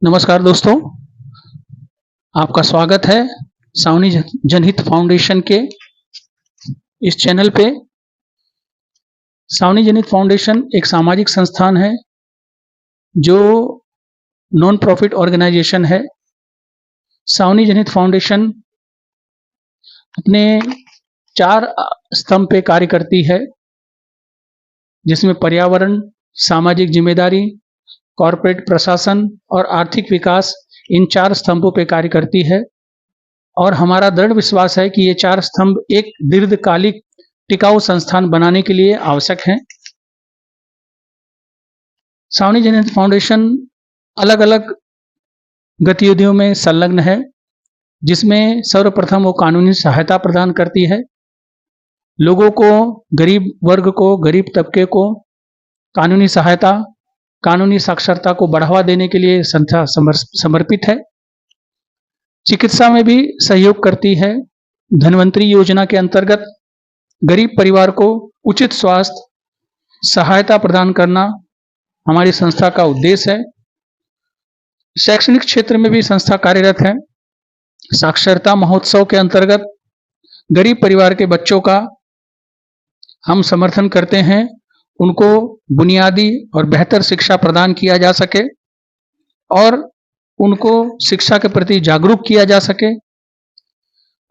नमस्कार दोस्तों, आपका स्वागत है सावनी जनहित फाउंडेशन के इस चैनल पे। सावनी जनहित फाउंडेशन एक सामाजिक संस्थान है जो नॉन प्रॉफिट ऑर्गेनाइजेशन है। सावनी जनहित फाउंडेशन अपने 4 स्तंभ पे कार्य करती है, जिसमें पर्यावरण, सामाजिक जिम्मेदारी, कॉर्पोरेट प्रशासन और आर्थिक विकास इन 4 स्तंभों पे कार्य करती है। और हमारा दृढ़ विश्वास है कि ये 4 स्तंभ एक दीर्घकालिक टिकाऊ संस्थान बनाने के लिए आवश्यक हैं। सावनी जनहित फाउंडेशन अलग अलग गतिविधियों में संलग्न है, जिसमें सर्वप्रथम वो कानूनी सहायता प्रदान करती है। लोगों को, गरीब वर्ग को, गरीब तबके को कानूनी सहायता, कानूनी साक्षरता को बढ़ावा देने के लिए संस्था समर्पित है। चिकित्सा में भी सहयोग करती है। धन्वंतरी योजना के अंतर्गत गरीब परिवार को उचित स्वास्थ्य सहायता प्रदान करना हमारी संस्था का उद्देश्य है। शैक्षणिक क्षेत्र में भी संस्था कार्यरत है। साक्षरता महोत्सव के अंतर्गत गरीब परिवार के बच्चों का हम समर्थन करते हैं, उनको बुनियादी और बेहतर शिक्षा प्रदान किया जा सके और उनको शिक्षा के प्रति जागरूक किया जा सके।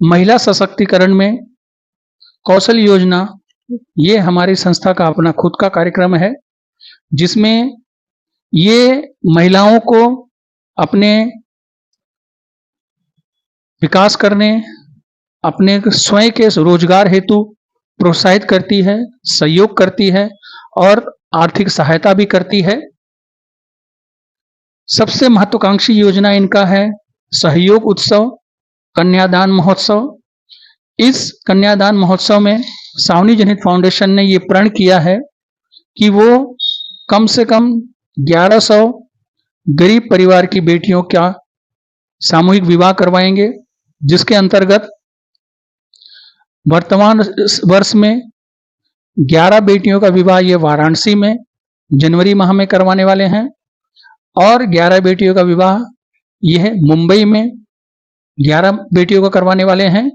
महिला सशक्तिकरण में कौशल योजना, ये हमारी संस्था का अपना खुद का कार्यक्रम है, जिसमें ये महिलाओं को अपने विकास करने, अपने स्वयं के रोजगार हेतु प्रोत्साहित करती है, सहयोग करती है और आर्थिक सहायता भी करती है। सबसे महत्वाकांक्षी योजना इनका है सहयोग उत्सव, कन्यादान महोत्सव। इस कन्यादान महोत्सव में सावनी जनहित फाउंडेशन ने ये प्रण किया है कि वो कम से कम 1100 गरीब परिवार की बेटियों का सामूहिक विवाह करवाएंगे, जिसके अंतर्गत वर्तमान वर्ष में 11 बेटियों का विवाह ये वाराणसी में जनवरी माह में करवाने वाले हैं और 11 बेटियों का विवाह यह मुंबई में 11 बेटियों का करवाने वाले हैं,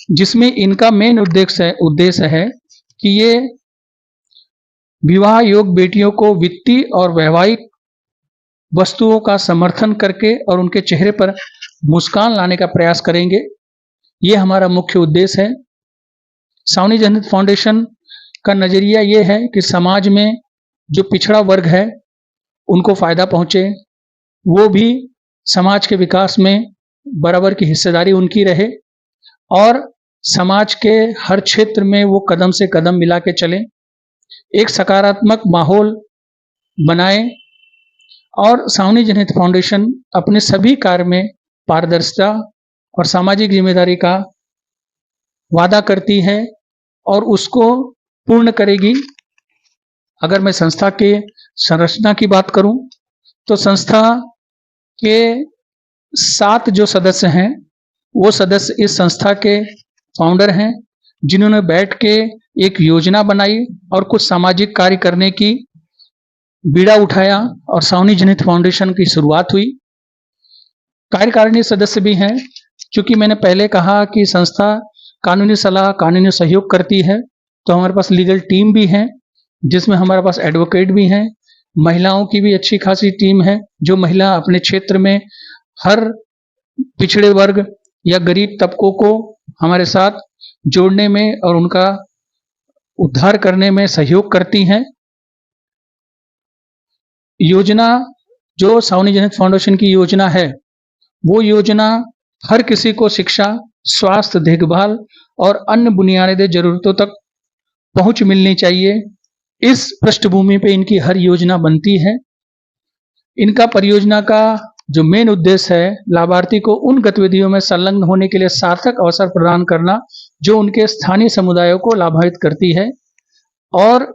जिसमें इनका मेन उद्देश्य है कि ये विवाह योग बेटियों को वित्तीय और वैवाहिक वस्तुओं का समर्थन करके और उनके चेहरे पर मुस्कान लाने का प्रयास करेंगे। ये हमारा मुख्य उद्देश्य है। सावनी जनहित फाउंडेशन का नजरिया ये है कि समाज में जो पिछड़ा वर्ग है उनको फायदा पहुंचे, वो भी समाज के विकास में बराबर की हिस्सेदारी उनकी रहे और समाज के हर क्षेत्र में वो कदम से कदम मिला के चलें, एक सकारात्मक माहौल बनाए। और सावनी जनहित फाउंडेशन अपने सभी कार्य में पारदर्शिता और सामाजिक जिम्मेदारी का वादा करती है और उसको पूर्ण करेगी। अगर मैं संस्था के संरचना की बात करूं तो संस्था के 7 जो सदस्य हैं, वो सदस्य इस संस्था के फाउंडर हैं, जिन्होंने बैठ के एक योजना बनाई और कुछ सामाजिक कार्य करने की बीड़ा उठाया और सावनी जनहित फाउंडेशन की शुरुआत हुई। कार्यकारिणी सदस्य भी हैं। क्योंकि मैंने पहले कहा कि संस्था कानूनी सलाह, कानूनी सहयोग करती है, तो हमारे पास लीगल टीम भी है, जिसमें हमारे पास एडवोकेट भी हैं। महिलाओं की भी अच्छी खासी टीम है, जो महिला अपने क्षेत्र में हर पिछड़े वर्ग या गरीब तबकों को हमारे साथ जोड़ने में और उनका उद्धार करने में सहयोग करती हैं। योजना जो सावनी जनहित फाउंडेशन की योजना है, वो योजना हर किसी को शिक्षा, स्वास्थ्य देखभाल और अन्य बुनियादी जरूरतों तक पहुंच मिलनी चाहिए। इस पृष्ठभूमि पे इनकी हर योजना बनती है। इनका परियोजना का जो मेन उद्देश्य है, लाभार्थी को उन गतिविधियों में संलग्न होने के लिए सार्थक अवसर प्रदान करना जो उनके स्थानीय समुदायों को लाभान्वित करती है और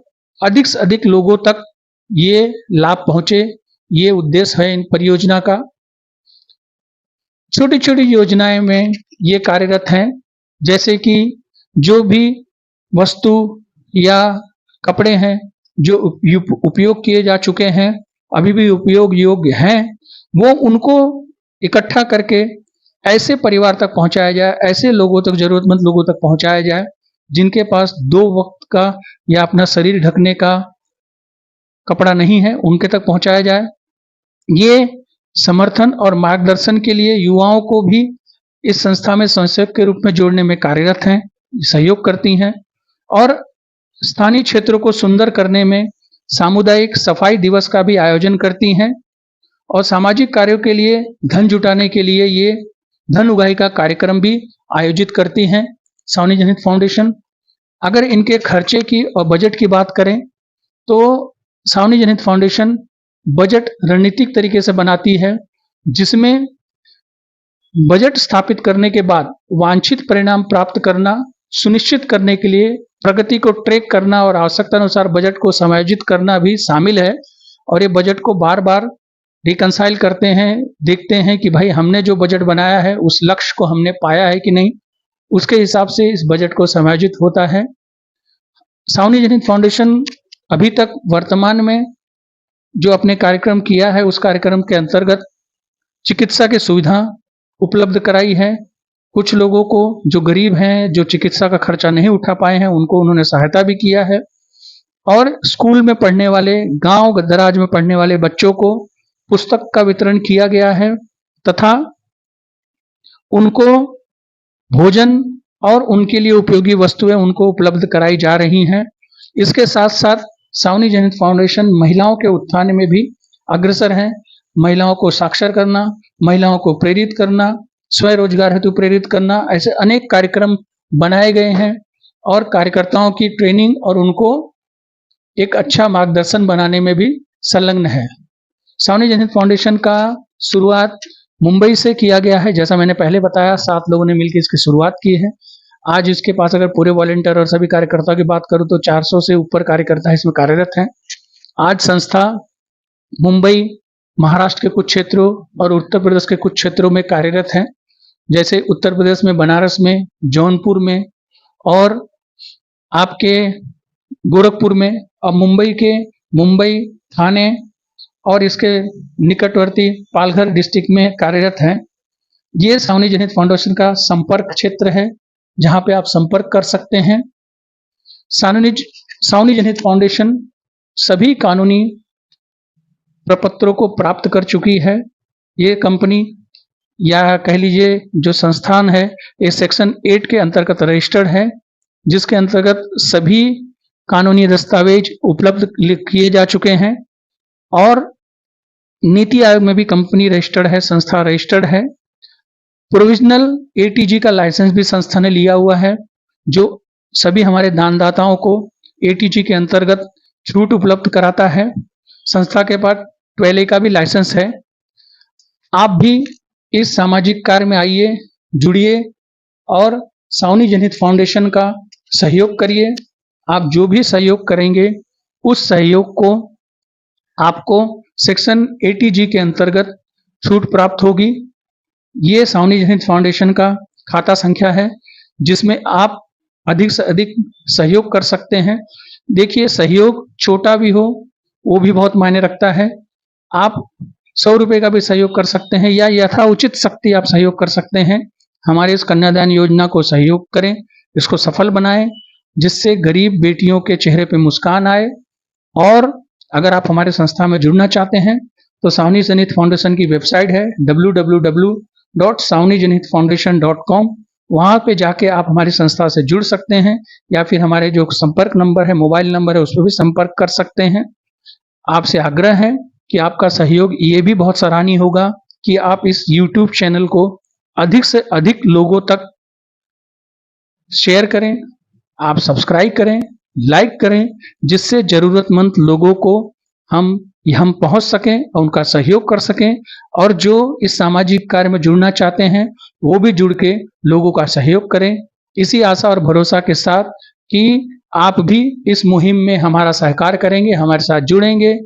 अधिक से अधिक लोगों तक ये लाभ पहुंचे, ये उद्देश्य है इन परियोजना का। छोटी छोटी योजनाएं में ये कार्यरत हैं, जैसे कि जो भी वस्तु या कपड़े हैं जो उपयोग किए जा चुके हैं, अभी भी उपयोग योग्य हैं, वो उनको इकट्ठा करके ऐसे परिवार तक पहुंचाया जाए, ऐसे लोगों तक, जरूरतमंद लोगों तक पहुंचाया जाए जिनके पास 2 वक्त का या अपना शरीर ढकने का कपड़ा नहीं है, उनके तक पहुंचाया जाए। ये समर्थन और मार्गदर्शन के लिए युवाओं को भी इस संस्था में स्वयंसेवक के रूप में जोड़ने में कार्यरत हैं, सहयोग करती हैं और स्थानीय क्षेत्रों को सुंदर करने में सामुदायिक सफाई दिवस का भी आयोजन करती हैं और सामाजिक कार्यों के लिए धन जुटाने के लिए ये धन उगाही का कार्यक्रम भी आयोजित करती हैं सावनी जनहित फाउंडेशन। अगर इनके खर्चे की और बजट की बात करें तो सावनी जनहित फाउंडेशन बजट रणनीतिक तरीके से बनाती है, जिसमें बजट स्थापित करने के बाद वांछित परिणाम प्राप्त करना सुनिश्चित करने के लिए प्रगति को ट्रैक करना और आवश्यकता अनुसार बजट को समायोजित करना भी शामिल है। और ये बजट को बार बार रिकंसाइल करते हैं, देखते हैं कि भाई हमने जो बजट बनाया है उस लक्ष्य को हमने पाया है कि नहीं, उसके हिसाब से इस बजट को समायोजित होता है। सावनी जनहित फाउंडेशन अभी तक वर्तमान में जो अपने कार्यक्रम किया है उस कार्यक्रम के अंतर्गत चिकित्सा की सुविधा उपलब्ध कराई है। कुछ लोगों को जो गरीब हैं, जो चिकित्सा का खर्चा नहीं उठा पाए हैं, उनको उन्होंने सहायता भी किया है और स्कूल में पढ़ने वाले, गांव दराज में पढ़ने वाले बच्चों को पुस्तक का वितरण किया गया है तथा उनको भोजन और उनके लिए उपयोगी वस्तुएं उनको उपलब्ध कराई जा रही हैं। इसके साथ साथ सावनी जनहित फाउंडेशन महिलाओं के उत्थान में भी अग्रसर है। महिलाओं को साक्षर करना, महिलाओं को प्रेरित करना, स्वरोजगार हेतु प्रेरित करना, ऐसे अनेक कार्यक्रम बनाए गए हैं और कार्यकर्ताओं की ट्रेनिंग और उनको एक अच्छा मार्गदर्शन बनाने में भी संलग्न है। सावनी जनहित फाउंडेशन का शुरुआत मुंबई से किया गया है। जैसा मैंने पहले बताया, 7 लोगों ने मिलकर इसकी शुरुआत की है। आज इसके पास अगर पूरे वॉलंटियर और सभी कार्यकर्ताओं की बात करूं तो 400 से ऊपर कार्यकर्ता इसमें कार्यरत हैं। आज संस्था मुंबई, महाराष्ट्र के कुछ क्षेत्रों और उत्तर प्रदेश के कुछ क्षेत्रों में कार्यरत है। जैसे उत्तर प्रदेश में बनारस में, जौनपुर में और आपके गोरखपुर में, और मुंबई, थाने और इसके निकटवर्ती पालघर डिस्ट्रिक्ट में कार्यरत हैं। ये सावनी जनहित फाउंडेशन का संपर्क क्षेत्र है जहां पे आप संपर्क कर सकते हैं। सावनी जनहित फाउंडेशन सभी कानूनी प्रपत्रों को प्राप्त कर चुकी है। ये कंपनी या कह लीजिए जो संस्थान है, ये सेक्शन 8 के अंतर्गत रजिस्टर्ड है, जिसके अंतर्गत सभी कानूनी दस्तावेज उपलब्ध किए जा चुके हैं और नीति आयोग में भी कंपनी रजिस्टर्ड है, संस्था रजिस्टर्ड है। प्रोविजनल एटीजी का लाइसेंस भी संस्था ने लिया हुआ है, जो सभी हमारे दानदाताओं को एटीजी के अंतर्गत छूट उपलब्ध कराता है। संस्था के पास 12A का भी लाइसेंस है। आप भी इस सामाजिक कार्य में आइए, जुड़िए और सावनी जनहित फाउंडेशन का सहयोग करिए। आप जो भी सहयोग करेंगे उस सहयोग को आपको सेक्शन 80G के अंतर्गत छूट प्राप्त होगी। ये सावनी जनहित फाउंडेशन का खाता संख्या है जिसमें आप अधिक से अधिक सहयोग कर सकते हैं। देखिए, सहयोग छोटा भी हो वो भी बहुत मायने रखता है। आप 100 रुपये का भी सहयोग कर सकते हैं या यथा उचित शक्ति आप सहयोग कर सकते हैं। हमारे इस कन्यादान योजना को सहयोग करें, इसको सफल बनाएं, जिससे गरीब बेटियों के चेहरे पे मुस्कान आए। और अगर आप हमारे संस्था में जुड़ना चाहते हैं तो सावनी जनहित फाउंडेशन की वेबसाइट है www.savnijanhitfoundation.com। वहां पे जाके आप हमारी संस्था से जुड़ सकते हैं या फिर हमारे जो संपर्क नंबर है, मोबाइल नंबर है, उस पर भी संपर्क कर सकते हैं। आपसे आग्रह है कि आपका सहयोग ये भी बहुत सराहनीय होगा कि आप इस YouTube चैनल को अधिक से अधिक लोगों तक शेयर करें, आप सब्सक्राइब करें, लाइक करें, जिससे जरूरतमंद लोगों को हम पहुंच सकें और उनका सहयोग कर सकें। और जो इस सामाजिक कार्य में जुड़ना चाहते हैं वो भी जुड़ के लोगों का सहयोग करें, इसी आशा और भरोसा के साथ कि आप भी इस मुहिम में हमारा सहकार करेंगे, हमारे साथ जुड़ेंगे।